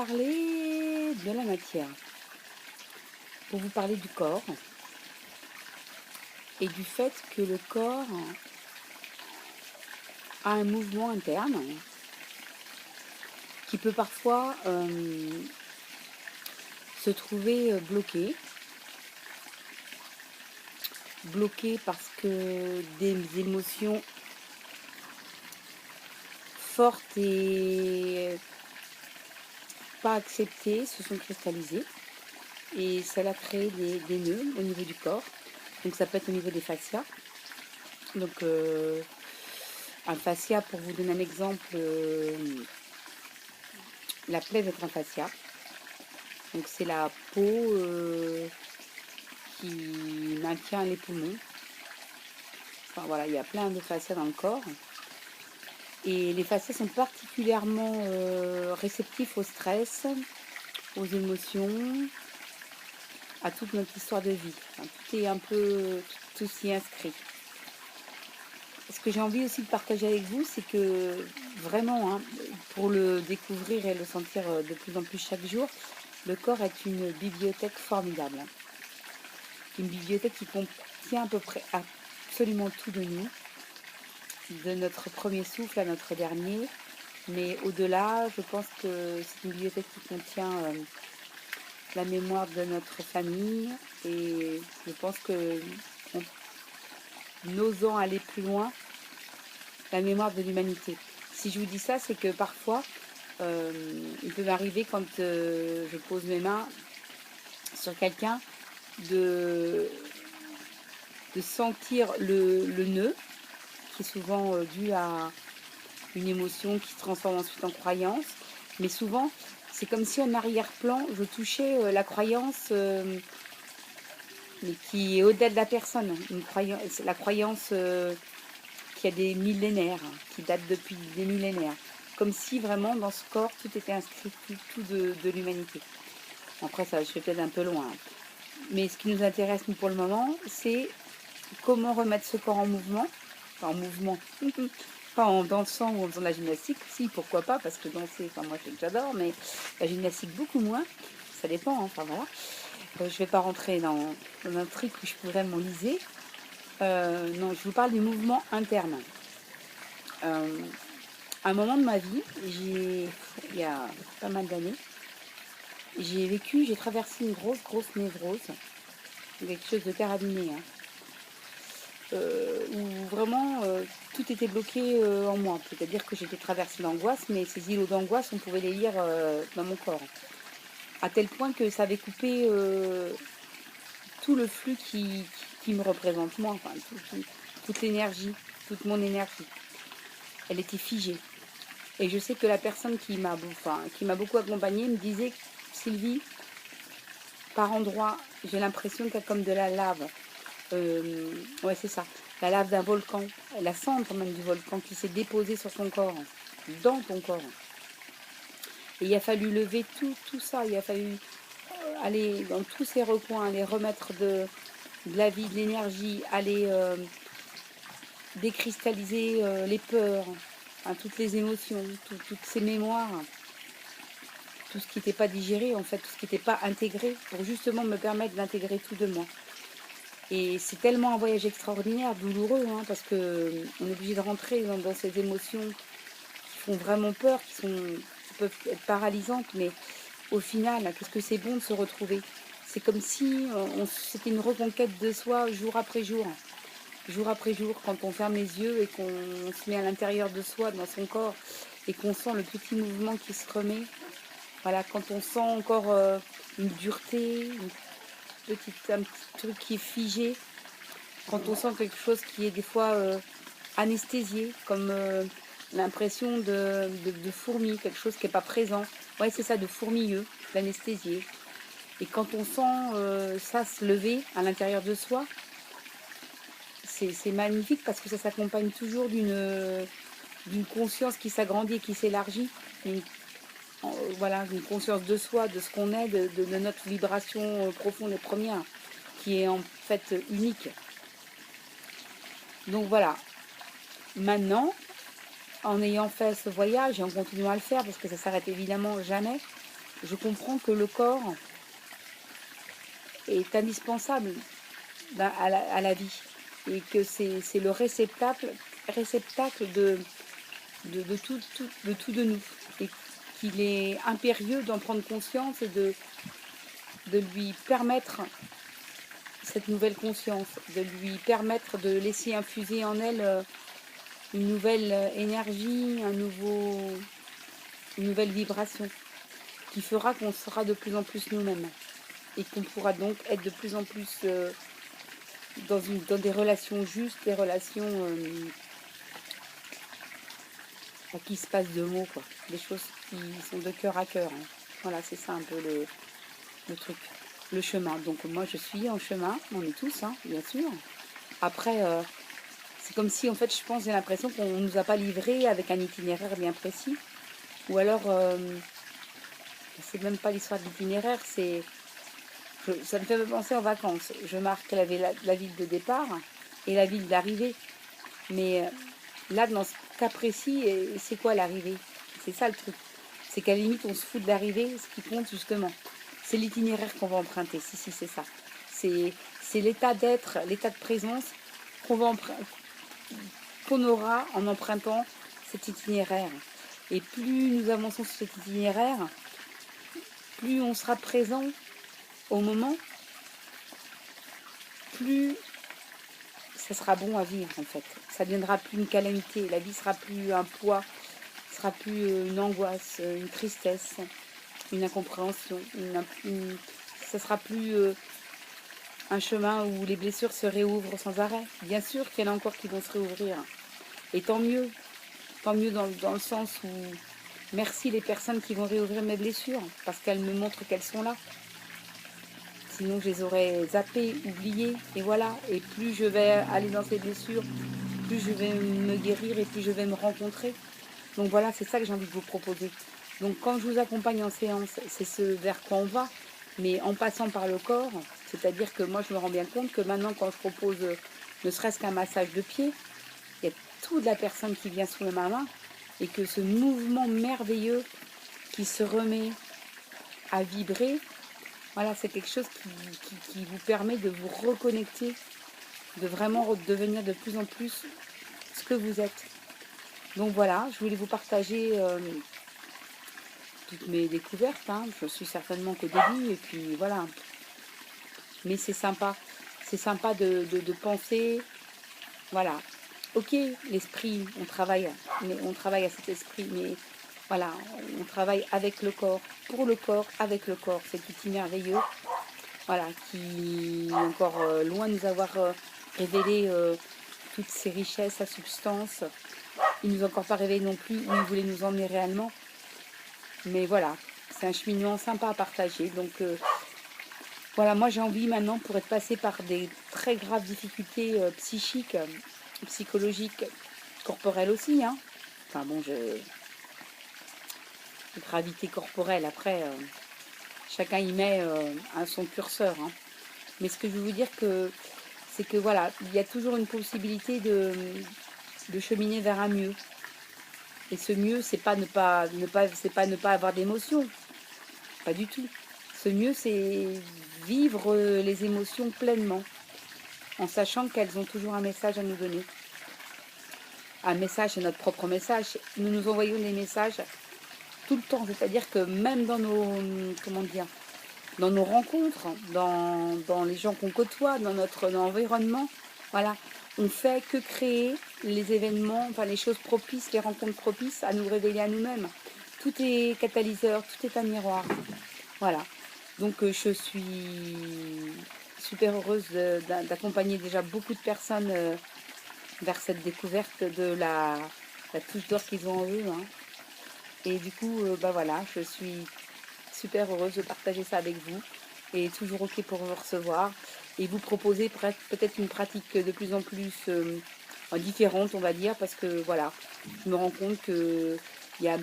parler de la matière, pour vous parler du corps et du fait que le corps a un mouvement interne qui peut parfois se trouver bloqué parce que des émotions fortes et pas acceptées se sont cristallisées et ça a créé des nœuds au niveau du corps. Donc ça peut être au niveau des fascias. Donc un fascia, pour vous donner un exemple, la plaie est un fascia. Donc c'est la peau qui maintient les poumons. Enfin voilà, il y a plein de fascias dans le corps. Et les fascias sont particulièrement réceptifs au stress, aux émotions, à toute notre histoire de vie. Enfin, tout est un peu, tout s'y inscrit. Ce que j'ai envie aussi de partager avec vous, c'est que vraiment, hein, pour le découvrir et le sentir de plus en plus chaque jour, le corps est une bibliothèque formidable. Une bibliothèque qui contient à peu près absolument tout de nous, de notre premier souffle à notre dernier. Mais au-delà, je pense que c'est une bibliothèque qui contient la mémoire de notre famille. Et je pense que, n'osant aller plus loin, la mémoire de l'humanité. Si je vous dis ça, c'est que parfois, il peut m'arriver quand je pose mes mains sur quelqu'un de sentir le nœud, qui est souvent dû à une émotion qui se transforme ensuite en croyance. Mais souvent, c'est comme si en arrière-plan, je touchais la croyance, mais qui est au-delà de la personne. La croyance qui a des millénaires, qui date depuis des millénaires. Comme si vraiment dans ce corps, tout était inscrit, tout de l'humanité. Après, ça, je vais peut-être un peu loin. Mais ce qui nous intéresse, nous, pour le moment, c'est comment remettre ce corps en mouvement. Enfin, en mouvement. Pas en dansant ou en faisant de la gymnastique. Si, pourquoi pas, parce que danser, enfin, moi, j'adore, mais la gymnastique, beaucoup moins. Ça dépend, hein, enfin, voilà. Je ne vais pas rentrer dans un truc où je pourrais m'enliser. Non, je vous parle du mouvement interne. À un moment de ma vie, il y a pas mal d'années, j'ai traversé une grosse névrose, quelque chose de carabiné, hein, où vraiment tout était bloqué en moi. C'est-à-dire que j'étais traversée d'angoisse, mais ces îlots d'angoisse, on pouvait les lire dans mon corps. À tel point que ça avait coupé tout le flux qui me représente moi, enfin, toute l'énergie, toute mon énergie. Elle était figée. Et je sais que la personne qui m'a beaucoup accompagnée me disait: Sylvie, par endroits, j'ai l'impression qu'il y a comme de la lave. Ouais, c'est ça. La lave d'un volcan, la cendre même du volcan qui s'est déposée sur son corps, dans ton corps. Et il a fallu lever tout ça. Il a fallu aller dans tous ces recoins, aller remettre de la vie, de l'énergie, aller décristalliser les peurs, hein, toutes les émotions, toutes ces mémoires, tout ce qui n'était pas digéré, en fait, tout ce qui n'était pas intégré, pour justement me permettre d'intégrer tout de moi. Et c'est tellement un voyage extraordinaire, douloureux, hein, parce que on est obligé de rentrer dans ces émotions qui font vraiment peur, qui peuvent être paralysantes, mais au final, qu'est-ce que c'est bon de se retrouver. C'est comme si c'était une reconquête de soi jour après jour. Jour après jour, quand on ferme les yeux et qu'on se met à l'intérieur de soi, dans son corps, et qu'on sent le petit mouvement qui se remet. Voilà, quand on sent encore une dureté, un petit truc qui est figé, quand on sent quelque chose qui est des fois anesthésié, comme l'impression de fourmi, quelque chose qui n'est pas présent. Ouais, c'est ça, de fourmilleux, d'anesthésié. Et quand on sent ça se lever à l'intérieur de soi, c'est magnifique parce que ça s'accompagne toujours d'une conscience qui s'agrandit et qui s'élargit. Voilà, une conscience de soi, de ce qu'on est, de notre vibration profonde et première, qui est en fait unique. Donc voilà, maintenant, en ayant fait ce voyage et en continuant à le faire, parce que ça s'arrête évidemment jamais, je comprends que le corps est indispensable à la vie et que c'est le réceptacle de tout de nous et qu'il est impérieux d'en prendre conscience et de lui permettre cette nouvelle conscience, de lui permettre de laisser infuser en elle une nouvelle énergie, une nouvelle vibration qui fera qu'on sera de plus en plus nous-mêmes et qu'on pourra donc être de plus en plus dans des relations justes, des relations qui se passent de mots, quoi. Des choses qui sont de cœur à cœur. Hein. Voilà, c'est ça un peu le truc, le chemin. Donc moi je suis en chemin, on est tous, hein, bien sûr. Après, c'est comme si en fait je pense, j'ai l'impression qu'on ne nous a pas livré avec un itinéraire bien précis. Ou alors, c'est même pas l'histoire de l'itinéraire, ça me fait penser en vacances. Je marque la ville de départ et la ville d'arrivée. Mais là, dans ce cas précis, c'est quoi l'arrivée? C'est ça le truc. C'est qu'à la limite, on se fout de l'arrivée, ce qui compte justement. C'est l'itinéraire qu'on va emprunter. Si, c'est ça. C'est l'état d'être, l'état de présence qu'on aura en empruntant cet itinéraire. Et plus nous avançons sur cet itinéraire, plus on sera présent au moment, plus ça sera bon à vivre en fait. Ça ne deviendra plus une calamité, la vie sera plus un poids, sera plus une angoisse, une tristesse, une incompréhension, ça sera plus un chemin où les blessures se réouvrent sans arrêt. Bien sûr qu'il y en a encore qui vont se réouvrir. Et tant mieux dans le sens où merci les personnes qui vont réouvrir mes blessures, parce qu'elles me montrent qu'elles sont là. Sinon, je les aurais zappées, oubliées, et voilà. Et plus je vais aller dans ces blessures, plus je vais me guérir et plus je vais me rencontrer. Donc voilà, c'est ça que j'ai envie de vous proposer. Donc quand je vous accompagne en séance, c'est ce vers quoi on va, mais en passant par le corps, c'est-à-dire que moi je me rends bien compte que maintenant quand je propose ne serait-ce qu'un massage de pied, il y a toute la personne qui vient sous ma main et que ce mouvement merveilleux qui se remet à vibrer, voilà, c'est quelque chose qui vous permet de vous reconnecter, de vraiment devenir de plus en plus ce que vous êtes. Donc voilà, je voulais vous partager toutes mes découvertes. Hein. Je suis certainement qu'au début et puis voilà. Mais c'est sympa de penser, voilà. Ok, l'esprit, on travaille à cet esprit, mais voilà, on travaille avec le corps, pour le corps, avec le corps. Cet outil merveilleux, voilà, qui est encore loin de nous avoir révélé toutes ces richesses, sa substance. Il ne nous a encore pas révélé non plus où il voulait nous emmener réellement. Mais voilà, c'est un cheminement sympa à partager. Donc voilà, moi j'ai envie maintenant, pour être passée par des très graves difficultés psychiques, psychologiques, corporelles aussi. Hein. Enfin bon, gravité corporelle, après, chacun y met son curseur. Hein. Mais ce que je veux vous dire, c'est que voilà, il y a toujours une possibilité de cheminer vers un mieux. Et ce mieux, c'est pas ne pas avoir d'émotions. Pas du tout. Ce mieux, c'est vivre les émotions pleinement, en sachant qu'elles ont toujours un message à nous donner. Un message, c'est notre propre message. Nous nous envoyons des messages tout le temps. C'est-à-dire que même dans dans nos rencontres, dans les gens qu'on côtoie, dans notre environnement, voilà, on fait que créer les événements, enfin les choses propices, les rencontres propices à nous révéler à nous-mêmes. Tout est catalyseur, tout est un miroir. Voilà. Donc je suis super heureuse d'accompagner déjà beaucoup de personnes vers cette découverte de la touche d'or qu'ils ont en eux. Hein. Et du coup, voilà, je suis super heureuse de partager ça avec vous et toujours ok pour vous recevoir et vous proposer peut-être une pratique de plus en plus différente, on va dire, parce que voilà, je me rends compte qu'il y a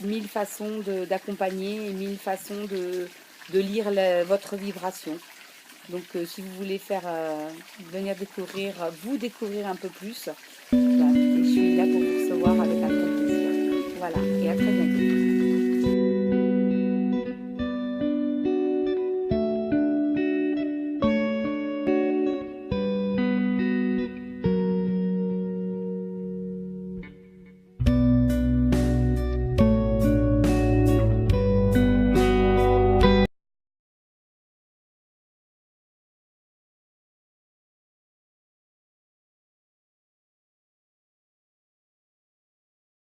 1000 façons d'accompagner et 1000 façons de lire votre vibration. Donc si vous voulez venir vous découvrir un peu plus, je suis là pour vous recevoir avec un grand plaisir. Voilà, et à très bientôt.